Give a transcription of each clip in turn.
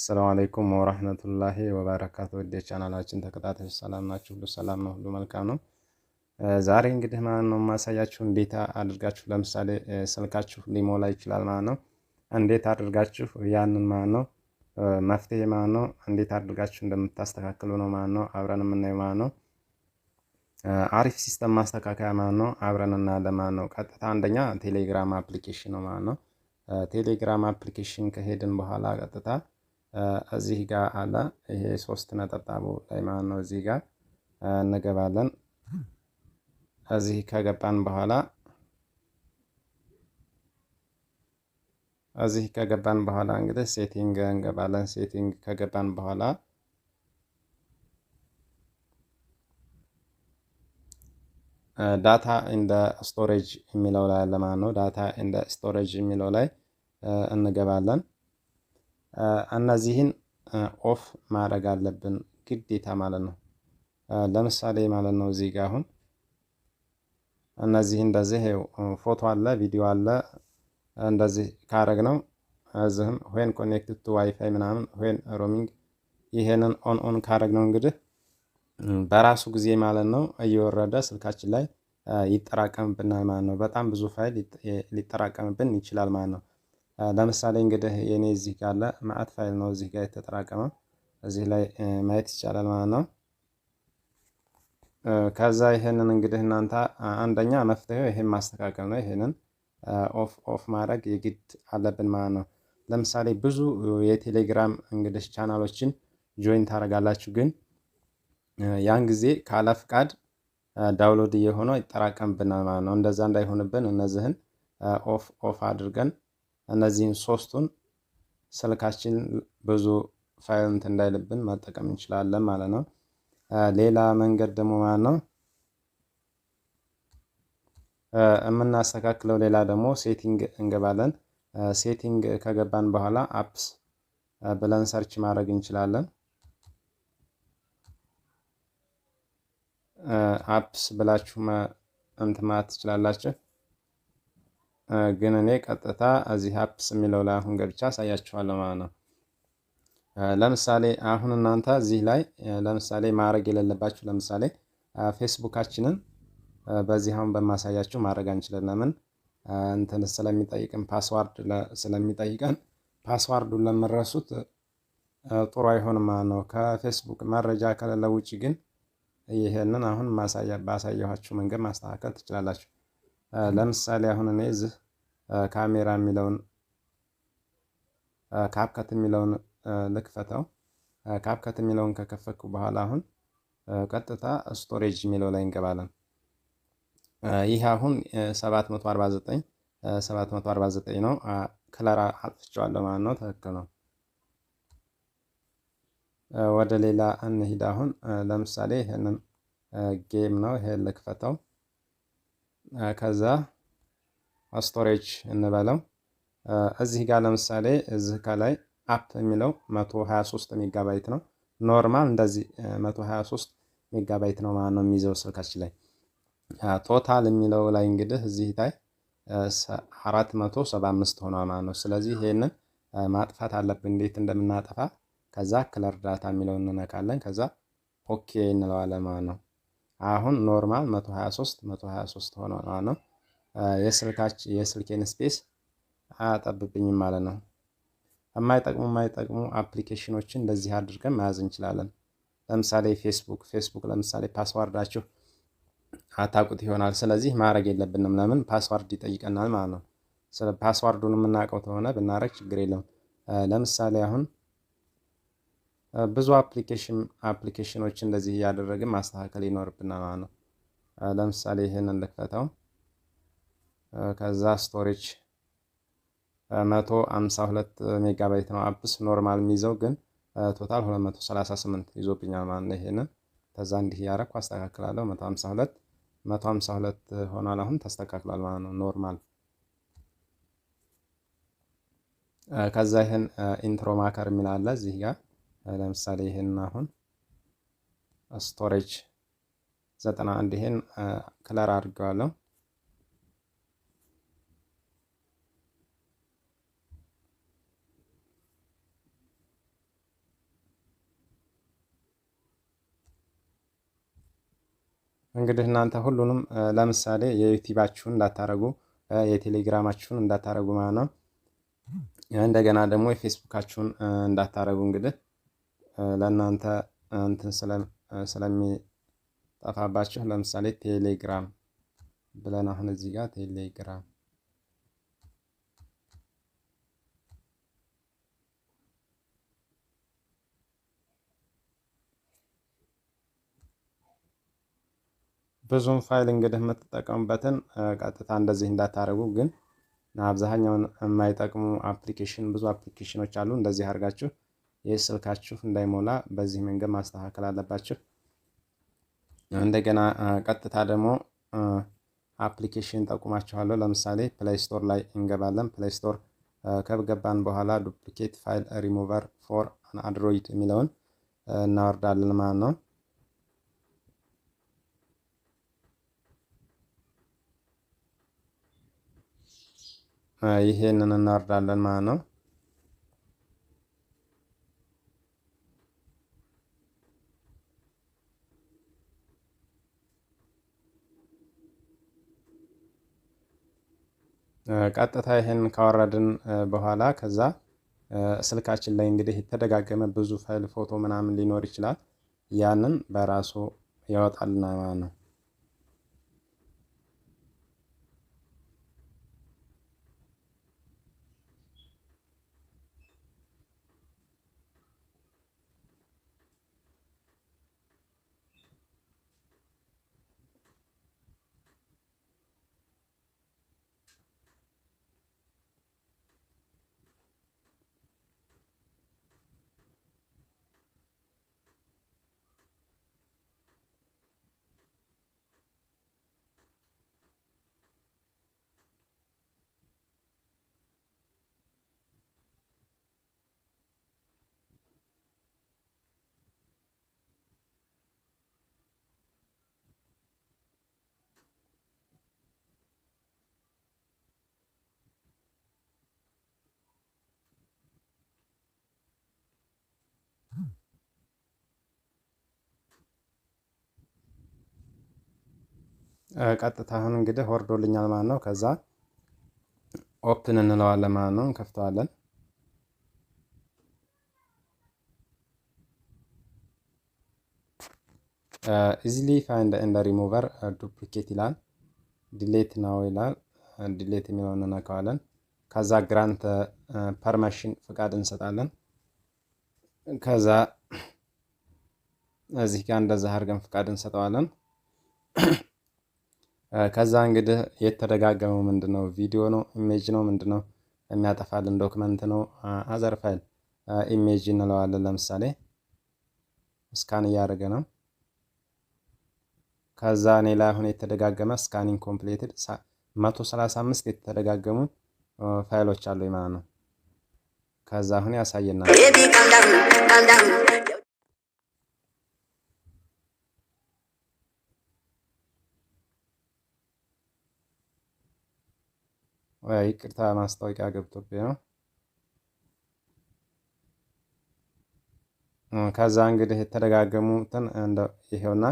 አሰላሙ አለይኩም ወራህመቱላሂ ወበረካቱ። ወደ ቻናላችን ተከታታዮች ሰላም ናችሁ? ሁሉ ሰላም ነው፣ ሁሉ መልካም ነው። ዛሬ እንግዲህ ማለት ነው የማሳያችሁ እንዴት አድርጋችሁ ለምሳሌ ስልካችሁ ሊሞላ ይችላል ማለት ነው። እንዴት አድርጋችሁ ያንን ማለት ነው መፍትሄ ማለት ነው እንዴት አድርጋችሁ እንደምታስተካክሉ ነው ማለት ነው አብረን የምናየው ማለት ነው። አሪፍ ሲስተም ማስተካከያ ማለት ነው አብረን እናያለን ማለት ነው። ቀጥታ አንደኛ ቴሌግራም አፕሊኬሽን ነው ማለት ነው። ቴሌግራም አፕሊኬሽን ከሄድን በኋላ ቀጥታ እዚህ ጋር አለ ይሄ ሶስት ነጠብጣቡ ላይ ማለት ነው። እዚህ ጋር እንገባለን። እዚህ ከገባን በኋላ እንግዲህ ሴቲንግ እንገባለን። ሴቲንግ ከገባን በኋላ ዳታ ኢንደ ስቶሬጅ የሚለው ላይ አለ ማለት ነው። ዳታ ኢንደ ስቶሬጅ የሚለው ላይ እንገባለን። እነዚህን ኦፍ ማድረግ አለብን ግዴታ ማለት ነው። ለምሳሌ ማለት ነው እዚህ ጋር አሁን እነዚህ እንደዚህ ፎቶ አለ፣ ቪዲዮ አለ። እንደዚህ ካረግ ነው እዚህም ዌን ኮኔክትድ ቱ ዋይፋይ ምናምን ዌን ሮሚንግ ይሄንን ኦን ካረግ ነው እንግዲህ በራሱ ጊዜ ማለት ነው እየወረደ ስልካችን ላይ ይጠራቀምብናል ማለት ነው። በጣም ብዙ ፋይል ሊጠራቀምብን ይችላል ማለት ነው። ለምሳሌ እንግዲህ የኔ እዚህ ጋር አለ ማዕት ፋይል ነው እዚህ ጋር የተጠራቀመው እዚህ ላይ ማየት ይቻላል ማለት ነው። ከዛ ይሄንን እንግዲህ እናንተ አንደኛ መፍትሄው ይሄን ማስተካከል ነው። ይሄንን ኦፍ ማድረግ የግድ አለብን ማለት ነው። ለምሳሌ ብዙ የቴሌግራም እንግዲህ ቻናሎችን ጆይን ታደርጋላችሁ፣ ግን ያን ጊዜ ካለ ፍቃድ ዳውንሎድ እየሆነ ይጠራቀምብናል ማለት ነው። እንደዛ እንዳይሆንብን እነዚህን ኦፍ አድርገን እነዚህን ሶስቱን ስልካችን ብዙ ፋይል እንትን እንዳይልብን መጠቀም እንችላለን ማለት ነው። ሌላ መንገድ ደግሞ ማለት ነው የምናስተካክለው ሌላ ደግሞ ሴቲንግ እንገባለን። ሴቲንግ ከገባን በኋላ አፕስ ብለን ሰርች ማድረግ እንችላለን። አፕስ ብላችሁ እንትን ማለት ትችላላችሁ። ግን እኔ ቀጥታ እዚህ አፕስ የሚለው ላይ አሁን ገብቻ አሳያችኋለሁ ማለት ነው። ለምሳሌ አሁን እናንተ እዚህ ላይ ለምሳሌ ማድረግ የሌለባችሁ ለምሳሌ ፌስቡካችንን በዚህ አሁን በማሳያችሁ ማድረግ አንችልም። ለምን እንትን ስለሚጠይቅን ፓስዋርድ ስለሚጠይቀን ፓስዋርዱን ለመረሱት ጥሩ አይሆንም ማለት ነው። ከፌስቡክ መረጃ ከሌለ ውጪ ግን ይሄንን አሁን ባሳየኋችሁ መንገድ ማስተካከል ትችላላችሁ። ለምሳሌ አሁን እኔ እዚህ ካሜራ የሚለውን ካፕከት የሚለውን ልክፈተው። ካፕከት የሚለውን ከከፈትኩ በኋላ አሁን ቀጥታ ስቶሬጅ የሚለው ላይ እንገባለን። ይህ አሁን 749 ነው። ክለር አጥፍቼዋለሁ ማለት ነው። ትክክል ነው። ወደ ሌላ እንሂድ። አሁን ለምሳሌ ይሄንን ጌም ነው፣ ይሄን ልክፈተው። ከዛ ስቶሬጅ እንበለው። እዚህ ጋር ለምሳሌ እዚህ ከላይ አፕ የሚለው 123 ሜጋባይት ነው። ኖርማል እንደዚህ 123 ሜጋባይት ነው ማለት ነው የሚይዘው ስልካችን ላይ። ቶታል የሚለው ላይ እንግዲህ እዚህ ላይ 475 ሆኗል ማለት ነው። ስለዚህ ይሄንን ማጥፋት አለብን። እንዴት እንደምናጠፋ ከዛ ክለር ዳታ የሚለውን እንነካለን። ከዛ ኦኬ እንለዋለን ማለት ነው። አሁን ኖርማል 123 ሆኗል ማለት ነው። የስልኬን ስፔስ አያጠብብኝም ማለት ነው። የማይጠቅሙ አፕሊኬሽኖችን እንደዚህ አድርገን መያዝ እንችላለን። ለምሳሌ ፌስቡክ ለምሳሌ ፓስዋርዳችሁ አታውቁት ይሆናል። ስለዚህ ማድረግ የለብንም። ለምን ፓስዋርድ ይጠይቀናል ማለት ነው። ስለ ፓስዋርዱን የምናውቀው ከሆነ ብናረግ ችግር የለም። ለምሳሌ አሁን ብዙ አፕሊኬሽኖች እንደዚህ እያደረግን ማስተካከል ይኖርብናል ማለት ነው። ለምሳሌ ይሄንን ልክፈተው። ከዛ ስቶሬጅ 152 ሜጋባይት ነው አፕስ ኖርማል የሚይዘው፣ ግን ቶታል 238 ይዞብኛል ማለት ነው። ይሄንን ከዛ እንዲህ ያረኩ አስተካክላለሁ። 152 ሆኗል። አሁን ተስተካክሏል ማለት ነው ኖርማል። ከዛ ይሄን ኢንትሮ ማከር የሚል አለ እዚህ ጋር። ለምሳሌ ይሄን አሁን ስቶሬጅ 91 ይሄን ክለር አድርገዋለሁ። እንግዲህ እናንተ ሁሉንም ለምሳሌ የዩቲዩባችሁን እንዳታረጉ የቴሌግራማችሁን እንዳታረጉ ማለት ነው። እንደገና ደግሞ የፌስቡካችሁን እንዳታረጉ እንግዲህ ለእናንተ እንትን ስለሚጠፋባችሁ ለምሳሌ ቴሌግራም ብለን አሁን እዚህ ጋር ቴሌግራም ብዙም ፋይል እንግዲህ የምትጠቀሙበትን ቀጥታ እንደዚህ እንዳታረጉ። ግን አብዛኛውን የማይጠቅሙ አፕሊኬሽን ብዙ አፕሊኬሽኖች አሉ። እንደዚህ አድርጋችሁ ይህ ስልካችሁ እንዳይሞላ በዚህ መንገድ ማስተካከል አለባችሁ። እንደገና ቀጥታ ደግሞ አፕሊኬሽን ጠቁማችኋለሁ። ለምሳሌ ፕሌይ ስቶር ላይ እንገባለን። ፕሌይ ስቶር ከገባን በኋላ ዱፕሊኬት ፋይል ሪሙቨር ፎር አንድሮይድ የሚለውን እናወርዳለን ማለት ነው። ይሄንን እናወርዳለን ማለት ነው። ቀጥታ ይሄን ካወረድን በኋላ ከዛ ስልካችን ላይ እንግዲህ የተደጋገመ ብዙ ፋይል ፎቶ ምናምን ሊኖር ይችላል። ያንን በራሱ ያወጣልናል ማለት ነው። ቀጥታ አሁን እንግዲህ ወርዶልኛል ማለት ነው። ከዛ ኦፕን እንለዋለን ማለት ነው። እንከፍተዋለን። ኢዚሊ ፋይንድ ኤንድ ሪሙቨር ዱፕሊኬት ይላል። ዲሌት ናው ይላል። ዲሌት የሚለውን እንነካዋለን። ከዛ ግራንት ፐርሚሽን ፍቃድ እንሰጣለን። ከዛ እዚህ ጋር እንደዛ አድርገን ፍቃድ እንሰጠዋለን። ከዛ እንግዲህ የተደጋገመው ምንድነው? ቪዲዮ ነው? ኢሜጅ ነው? ምንድነው የሚያጠፋልን? ዶክመንት ነው? አዘር ፋይል ኢሜጅ እንለዋለን። ለምሳሌ ስካን እያደረገ ነው። ከዛ እኔ ላይ አሁን የተደጋገመ ስካኒንግ ኮምፕሌትድ 135 የተደጋገሙ ፋይሎች አሉ ማለት ነው። ከዛ አሁን ያሳየናል። ይቅርታ ማስታወቂያ ገብቶብኝ ነው። ከዛ እንግዲህ የተደጋገሙትን ይሄውና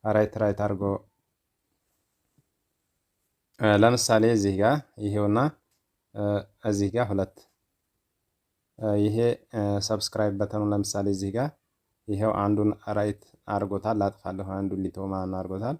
ራይት አድርጎ ለምሳሌ እዚህ ጋር ይሄውና እዚህ ጋር ሁለት ይሄ ሰብስክራይብ በተኑ ለምሳሌ እዚህ ጋር ይሄው አንዱን ራይት አድርጎታል። ላጥፋለሁ አንዱን ሊተው ማን አድርጎታል።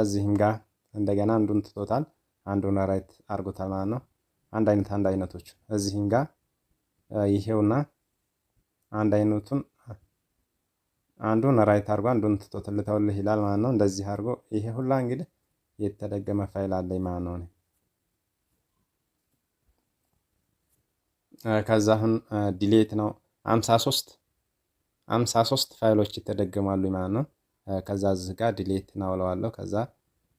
እዚህም ጋር እንደገና አንዱን ትቶታል። አንዱን ራይት አድርጎታል ማለት ነው። አንድ አይነቶች እዚህም ጋር ይሄውና አንድ አይነቱን አንዱን ራይት አድርጎ አንዱን ትቶት ልተውልህ ይላል ማለት ነው። እንደዚህ አድርጎ ይሄ ሁላ እንግዲህ የተደገመ ፋይል አለኝ ማለት ነው። ከዛ አሁን ዲሌት ነው 53 ፋይሎች ይተደገማሉ ማለት ነው። ከዛ እዚህ ጋር ዲሌት እናውለዋለሁ። ከዛ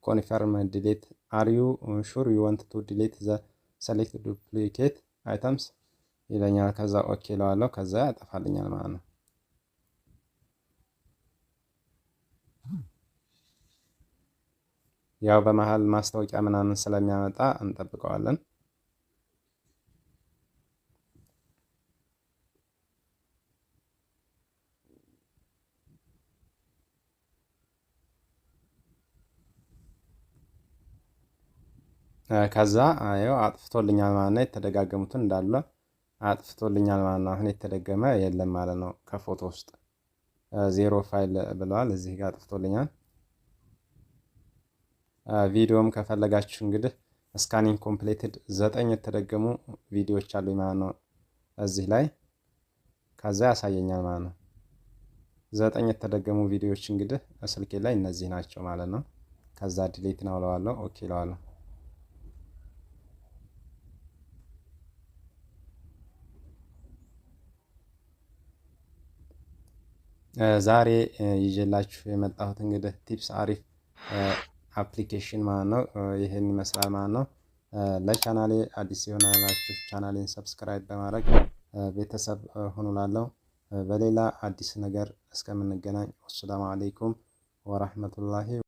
ኮንፈርም ዲሌት አር ዩ ሹር ዩ ዋንት ቱ ዲሌት ዘ ሰሌክት ዱፕሊኬት አይተምስ ይለኛል። ከዛ ኦኬ እለዋለሁ። ከዛ ያጠፋልኛል ማለት ነው። ያው በመሃል ማስታወቂያ ምናምን ስለሚያመጣ እንጠብቀዋለን። ከዛ ይኸው አጥፍቶልኛል ማለት ነው። የተደጋገሙትን እንዳለ አጥፍቶልኛል ማለት ነው። አሁን የተደገመ የለም ማለት ነው። ከፎቶ ውስጥ ዜሮ ፋይል ብለዋል። እዚህ ጋር አጥፍቶልኛል። ቪዲዮም ከፈለጋችሁ እንግዲህ ስካኒንግ ኮምፕሌትድ 9 የተደገሙ ቪዲዮዎች አሉኝ ማለት ነው እዚህ ላይ። ከዛ ያሳየኛል ማለት ነው። 9 የተደገሙ ቪዲዮዎች እንግዲህ ስልኬ ላይ እነዚህ ናቸው ማለት ነው። ከዛ ዲሌት ነው እለዋለሁ። ኦኬ እለዋለሁ። ዛሬ ይዤላችሁ የመጣሁት እንግዲህ ቲፕስ አሪፍ አፕሊኬሽን ማለት ነው። ይህን ይመስላል ማለት ነው። ለቻናሌ አዲስ የሆናላችሁ ቻናሌን ሰብስክራይብ በማድረግ ቤተሰብ ሁኑ እላለሁ። በሌላ አዲስ ነገር እስከምንገናኝ ወሰላሙ አለይኩም ወራህመቱላሂ